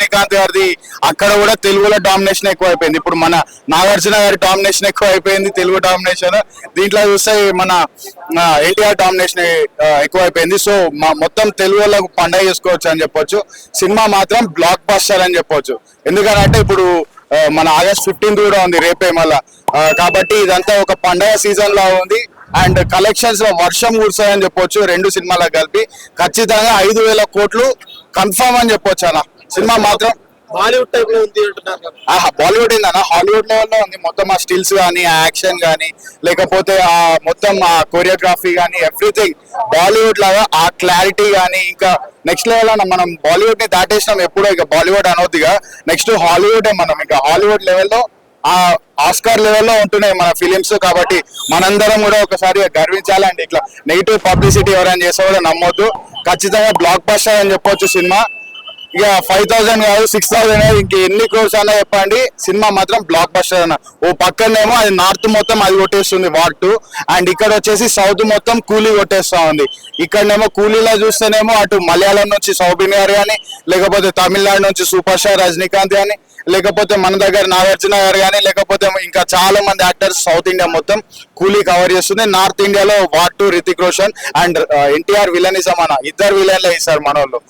రజనీకాంత్ గారిది అక్కడ కూడా తెలుగులో డామినేషన్ ఎక్కువ అయిపోయింది. ఇప్పుడు మన నాగార్జున గారి డామినేషన్ ఎక్కువ అయిపోయింది, తెలుగు డామినేషన్. దీంట్లో చూస్తే మన ఎన్టీఆర్ డామినేషన్ ఎక్కువ అయిపోయింది. సో మొత్తం తెలుగు వాళ్ళకు పండగ చేసుకోవచ్చు అని చెప్పొచ్చు. సినిమా మాత్రం బ్లాక్ బస్టర్ అని చెప్పొచ్చు. ఎందుకంటే ఇప్పుడు మన August 15th కూడా ఉంది రేపే మళ్ళా. కాబట్టి ఇదంతా ఒక పండగ సీజన్ లా ఉంది. అండ్ కలెక్షన్స్ లో వర్షం కురుస్తాయని చెప్పొచ్చు. రెండు సినిమాలకు కలిపి ఖచ్చితంగా 5,000 కోట్లు కన్ఫర్మ్ అని చెప్పొచ్చు అన్న. సినిమా మాత్రం బాలీవుడ్ టైప్ లో ఉంది అంటున్నారు. బాలీవుడ్ ఏందన్న, హాలీవుడ్ లెవెల్లో ఉంది. మొత్తం ఆ స్టిల్స్ కానీ, ఆ యాక్షన్ కానీ, లేకపోతే ఆ మొత్తం ఆ కొరియోగ్రఫీ కానీ, ఎవ్రీథింగ్ బాలీవుడ్ లాగా ఆ క్లారిటీ కానీ ఇంకా నెక్స్ట్ లెవెల్ అన్న. మనం బాలీవుడ్ ని దాటేసినాం ఎప్పుడో, ఇక బాలీవుడ్ అనొద్దుగా. నెక్స్ట్ హాలీవుడ్ మనం ఇంకా హాలీవుడ్ లెవెల్లో ఆ ఆస్కార్ లెవెల్లో ఉంటున్నాయి మన ఫిలిమ్స్. కాబట్టి మనందరం కూడా ఒకసారి గర్వించాలండి. ఇట్లా నెగిటివ్ పబ్లిసిటీ ఎవరైనా చేసా కూడా నమ్మొద్దు. ఖచ్చితంగా బ్లాక్ బస్టర్ అని చెప్పొచ్చు సినిమా. ఇక 5,000 కాదు 6,000 ఇంక ఎన్ని క్రోర్స్ అన్నా చెప్పండి, సినిమా మాత్రం బ్లాక్ బస్టర్ అన్న. ఓ పక్కనేమో అది నార్త్ మొత్తం అది కొట్టేస్తుంది వార్ 2, అండ్ ఇక్కడ వచ్చేసి సౌత్ మొత్తం కూలీ కొట్టేస్తా ఉంది. ఇక్కడనేమో కూలీలో చూస్తేనేమో అటు మలయాళం నుంచి సౌబిన్ గారు కానీ, లేకపోతే తమిళనాడు నుంచి సూపర్ స్టార్ రజనీకాంత్ కానీ, లేకపోతే మన దగ్గర నాగార్జున గారు కానీ, లేకపోతే ఇంకా చాలా మంది యాక్టర్స్ సౌత్ ఇండియా మొత్తం కూలీ కవర్ చేస్తుంది. నార్త్ ఇండియాలో war 2 Hrithik Roshan and NTR villainism అన్న. ఇద్దరు విలన్లే ఇస్తారు మన వాళ్ళు.